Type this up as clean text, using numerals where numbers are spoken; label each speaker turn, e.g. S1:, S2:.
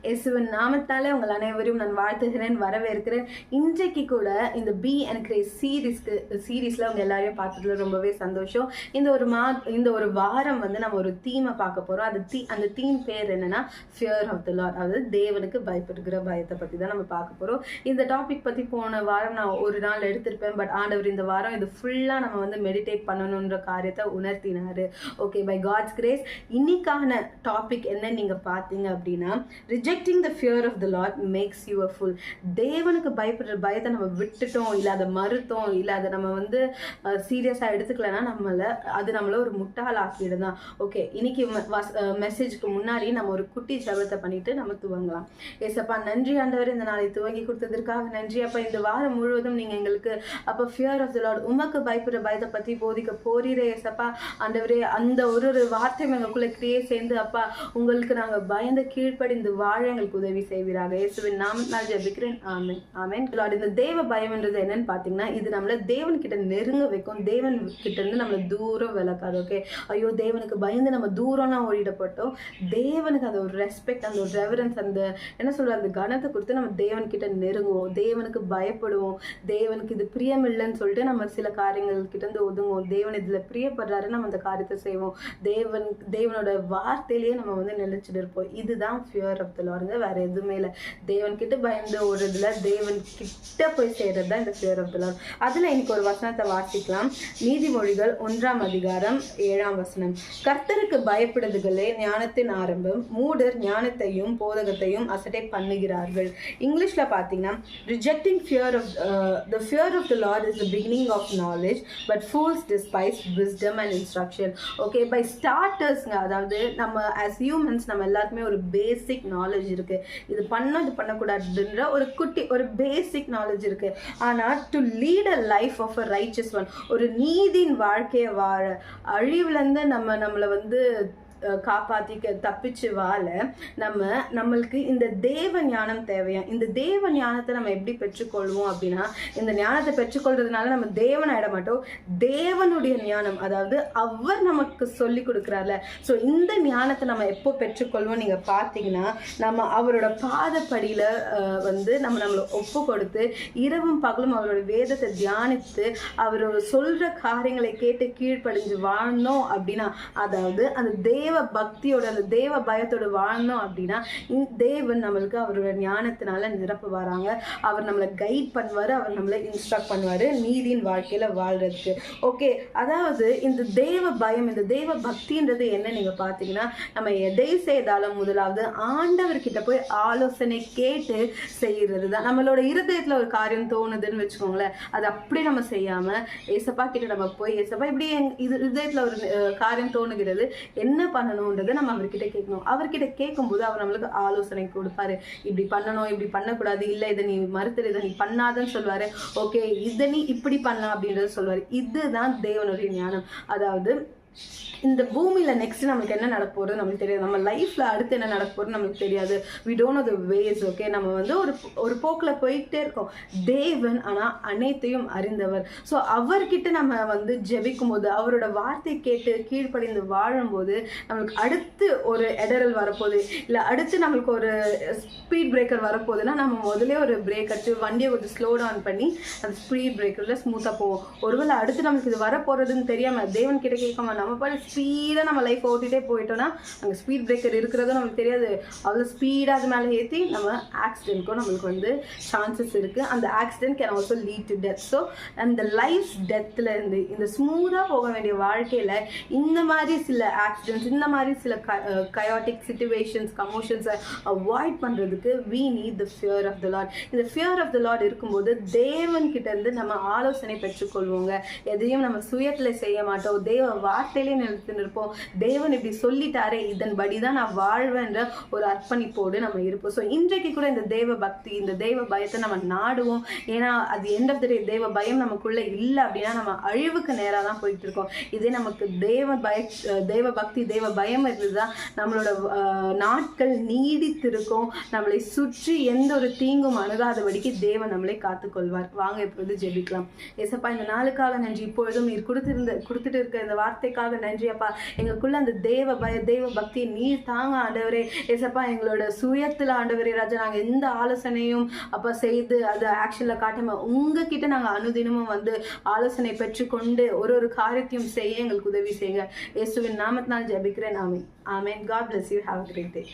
S1: இயேசுவின் நாமத்தாலே உங்கள் அனைவரையும் நான் வாழ்த்துகிறேன், வரவேற்கிறேன். இன்றைக்கு கூட இந்த பி அண்ட் கிரேஸ் சீரீஸில் அவங்க எல்லாரையும் பார்த்ததுல ரொம்பவே சந்தோஷம். இந்த ஒரு வாரம் வந்து நம்ம ஒரு தீமை பார்க்க போகிறோம். அந்த தீம் பேர் என்னன்னா ஃபியர் ஆஃப் த லார்ட், அதாவது தேவனுக்கு பயப்படுகிற பயத்தை பற்றி தான் நம்ம பார்க்க போகிறோம். இந்த டாபிக் பற்றி போன வாரம் நான் ஒரு நாள் எடுத்திருப்பேன், பட் ஆண்டவர் இந்த வாரம் இது ஃபுல்லாக நம்ம வந்து மெடிடேட் பண்ணணுன்ற காரியத்தை உணர்த்தினார். ஓகே, பை காட்ஸ் கிரேஸ் இன்னைக்கான டாபிக் என்ன நீங்கள் பார்த்தீங்க அப்படின்னா, rejecting the fear of the Lord makes you a fool. தேவனுக்கு பயப்படுற பயத்தை நம்ம விட்டுட்டோம், இல்லை அதை மறுத்தோம், இல்லை அதை நம்ம வந்து சீரியஸாக எடுத்துக்கலன்னா நம்மளை ஒரு முட்டாள் ஆக்கிடுதான். ஓகே, இன்னைக்கு மெசேஜுக்கு முன்னாடி நம்ம ஒரு குட்டி ஜெபத்தை பண்ணிட்டு நம்ம துவங்கலாம். ஏசப்பா, நன்றி ஆண்டவர், இந்த நாளை துவங்கி கொடுத்ததற்காக நன்றி அப்பா. இந்த வாரம் முழுவதும் நீங்கள் எங்களுக்கு அப்போ ஃபியர் ஆஃப் த லார்ட், உமக்கு பயப்படுற பயத்தை பற்றி போதிக்க போறீரே ஏசப்பா. ஆண்டவரே, அந்த ஒரு வார்த்தை எங்களுக்குள்ள கிரியே சேர்ந்து அப்பா உங்களுக்கு நாங்கள் பயந்து கீழ்ப்படிந்து வாழ எங்களுக்கு உதவி செய்வீராக. இயேசுவின் நாமத்தினால் ஜெபிக்கிறேன், ஆமென் ஆமென். இந்த தேவ பயம்ன்றது என்னன்னு பார்த்தீங்கன்னா, இது நம்மள தேவன் கிட்ட நெருங்க வைக்கும், தேவன் கிட்ட இருந்து நம்மளை தூரம் விளக்காது. ஓகே, ஐயோ தேவனுக்கு பயந்து நம்ம தூரம்லாம் ஓடிடப்பட்டோம். தேவனுக்கு அந்த ஒரு ரெஸ்பெக்ட், அந்த ஒரு ரெவரன்ஸ், அந்த என்ன சொல்ற அந்த கனத்தை கொடுத்து நம்ம தேவன் கிட்ட நெருங்குவோம், தேவனுக்கு பயப்படுவோம். தேவனுக்கு இது பிரியம் இல்லைன்னு சொல்லிட்டு நம்ம சில காரியங்கள் கிட்ட இருந்து ஒதுங்குவோம். தேவன் இதுல பிரியப்படுறாரு, நம்ம அந்த காரியத்தை செய்வோம். தேவனோட வார்த்தையிலேயே நம்ம வந்து நிலைச்சிட்டு இருப்போம். இதுதான் ஃபியர் ஆஃப் த லார்டுங்க, வேற எதுவுமே இல்லை. தேவன் கிட்ட பயந்து ஓடுறதுல தேவன் கிட்ட போய் சேர்றது தான் இந்த ஃபியர் ஆஃப் த லார்ட். அதுல இன்னைக்கு ஒரு வசனத்தை வாசிக்கலாம். நீதிமொழிகள் 1:7. கர்த்தருக்கு பயப்படுதுகளே ஞானத்தின் ஆரம்பம், மூடர் ஞானத்தையும் போதகத்தையும் அசட்டை பண்ணுகிறார்கள். இங்கிலீஷ்ல பாத்தீங்கன்னா, rejecting the fear of the Lord is the beginning of knowledge, but fools despise wisdom and instruction. Okay, by starters, அதாவது நம்ம as humans நம்ம எல்லாருக்குமே ஒரு பேசிக் நாலேஜ் இருக்கு. இது பண்ணக்கூடாதுன்ற ஒரு பேசிக் நாலேஜ் இருக்கு. ஆனா to lead a life of a riches one, ஒரு நீதியின் வாழ்க்கையை வாழ, அழிவுல இருந்து நம்மளை வந்து காப்பாற்றி தப்பிச்சு வாழ நம்மளுக்கு இந்த தேவ ஞானம் தேவையா. இந்த தேவ ஞானத்தை நம்ம எப்படி பெற்றுக்கொள்வோம் அப்படின்னா, இந்த ஞானத்தை பெற்றுக்கொள்றதுனால நம்ம தேவன் ஆயிட மாட்டோம், தேவனுடைய ஞானம், அதாவது அவர் நமக்கு சொல்லி கொடுக்குறாருல. ஸோ இந்த ஞானத்தை நம்ம எப்போ பெற்றுக்கொள்வோம் நீங்கள் பார்த்தீங்கன்னா, நம்ம அவரோட பாதப்படியில் வந்து நம்மளை ஒப்பு கொடுத்து இரவும் பகலும் அவரோட வேதத்தை தியானித்து அவர் சொல்கிற காரியங்களை கேட்டு கீழ்ப்படிஞ்சு வாழ்ந்தோம் அப்படின்னா, அதாவது அந்த தேவ பக்தியோட அந்த தேவ பயத்தோட வாழ்ந்தோம் அப்படின்னா, தேவன் நம்மளுக்கு அவரோட ஞானத்தினால நிரப்ப வராங்க. அவர் நம்மளை கைட் பண்ணுவாரு, அவர் நம்மளை இன்ஸ்ட்ரக்ட் பண்ணுவாரு நீதியின் வாழ்க்கையில வாழ்றதுக்கு. ஓகே, அதாவது இந்த தேவ பயம், இந்த தேவ பக்தின்றது என்ன நீங்க பாத்தீங்கன்னா, நம்ம எதை செய்தாலும் முதலாவது ஆண்டவர்கிட்ட போய் ஆலோசனை கேட்டு செய்யறது தான். நம்மளோட இருதயத்துல ஒரு காரியம் தோணுதுன்னு வச்சுக்கோங்களேன், அது அப்படி நம்ம செய்யாம ஏசப்பா கிட்ட நம்ம போய், ஏசப்பா இப்படி இருதயத்துல ஒரு காரியம் தோணுகிறது, என்ன பண்ணணும்ன்றதை நம்ம அவர்கிட்ட கேட்கணும். அவர்கிட்ட கேட்கும்போது அவர் நம்மளுக்கு ஆலோசனை கொடுப்பாரு. இப்படி பண்ணணும், இப்படி பண்ணக்கூடாது, இல்லை இதை நீ மறுத்துரு, இதை நீ பண்ணாதன்னு சொல்லுவாரு. ஓகே, இதை நீ இப்படி பண்ணலாம் அப்படின்றத சொல்லுவாரு. இதுதான் தேவனுடைய ஞானம். அதாவது இந்த பூமியில நெக்ஸ்ட் நம்மளுக்கு என்ன நடக்க போறது நம்மளுக்கு தெரியாது, நம்ம லைஃப்ல அடுத்து என்ன நடக்க போறது நம்மளுக்கு தெரியாது. we don't know the ways. Okay, நம்ம வந்து ஒரு போக்குல போயிட்டே இருக்கோம். தேவன் ஆனா அனைத்தையும் அறிந்தவர். ஸோ அவர்கிட்ட நம்ம வந்து ஜெபிக்கும் போது, அவரோட வார்த்தை கேட்டு கீழ்ப்படிந்து வாழும்போது, நம்மளுக்கு அடுத்து ஒரு இடரல் வரப்போகுது, இல்லை அடுத்து நம்மளுக்கு ஒரு ஸ்பீட் பிரேக்கர் வரப்போகுதுன்னா, நம்ம முதலே ஒரு பிரேக் அடிச்சு வண்டியை கொஞ்சம் ஸ்லோ டவுன் பண்ணி அந்த ஸ்பீட் பிரேக்கர்ல ஸ்மூத்தா போவோம். ஒருவேளை அடுத்து நம்மளுக்கு இது வரப்போறதுன்னு தெரியாம தேவன் கிட்ட கேட்காம நம்ம பாரு ஸ்பீடாக நம்ம லைஃப் ஓட்டிகிட்டே போயிட்டோம்னா, அங்கே ஸ்பீட் பிரேக்கர் இருக்கிறதும் நம்மளுக்கு தெரியாது, அவ்வளோ ஸ்பீடாக அது மேலே ஏற்றி நம்ம ஆக்சிடென்ட்க்கும் நம்மளுக்கு வந்து சான்சஸ் இருக்குது. அந்த accident can also lead to death. So அந்த லைஃப் டெத்தில் இருந்து இந்த ஸ்மூத்தாக போக வேண்டிய வாழ்க்கையில் இந்த மாதிரி சில ஆக்சிடென்ட்ஸ், இந்த மாதிரி சில கயாட்டிக் சிச்சுவேஷன்ஸ், கமோஷன்ஸை அவாய்ட் பண்ணுறதுக்கு we need the fear of the Lord. இந்த ஃபியர் ஆஃப் த லார்ட் இருக்கும்போது தேவன் கிட்ட இருந்து நம்ம ஆலோசனை பெற்றுக்கொள்வோங்க. எதையும் நம்ம சுயத்தில் செய்ய மாட்டோம், தேவ வார்த்தையிலே நிறுத்தி இருப்போம். தேவன் இப்படி சொல்லிட்டாரே, இதன்படி தான் நான் வாழ்வேன்ற ஒரு அர்ப்பணிப்போடு நம்ம இருப்போம். ஸோ இன்றைக்கு கூட இந்த தேவ பக்தி, இந்த தேவ பயத்தை நம்ம நாடுவோம். ஏன்னா அது எண்ட் ஆஃப் த டே தேவ பயம் நமக்குள்ள இல்லை அப்படின்னா நம்ம அழிவுக்கு நேராக தான் போயிட்டு இருக்கோம். இதே நமக்கு தேவ பக்தி, தேவ பயம் இருந்துதான் நம்மளோட நாட்கள் நீடித்திருக்கும். நம்மளை சுற்றி எந்த ஒரு தீங்கும் அணுகாதபடிக்கு தேவன் நம்மளை காத்துக்கொள்வார். வாங்க இப்பொழுது ஜெபிக்கலாம். ஏசப்பா, இந்த நாளுக்காக நன்றி. இப்பொழுதும் நீர் கொடுத்துட்டு இருக்க இந்த வார்த்தைக்காக கிருபைக்காக நன்றி அப்பா. எங்களுக்குள்ள அந்த தெய்வ பக்தி நீர் தாங்க ஆண்டவரே. ஏசப்பா எங்களோட சுயத்துல ஆண்டவரே ராஜா நாங்க எந்த ஆலோசனையும் அப்பா செய்து அதை ஆக்ஷன்ல காட்டாம உங்ககிட்ட நாங்க அனுதினமும் வந்து ஆலோசனை பெற்றுக்கொண்டு ஒரு காரியத்தையும் செய்ய எங்களுக்கு உதவி செய்யுங்க. இயேசுவின் நாமத்தினால் ஜெபிக்கிறேன். ஆமென். ஆமென். God bless you. Have a great day.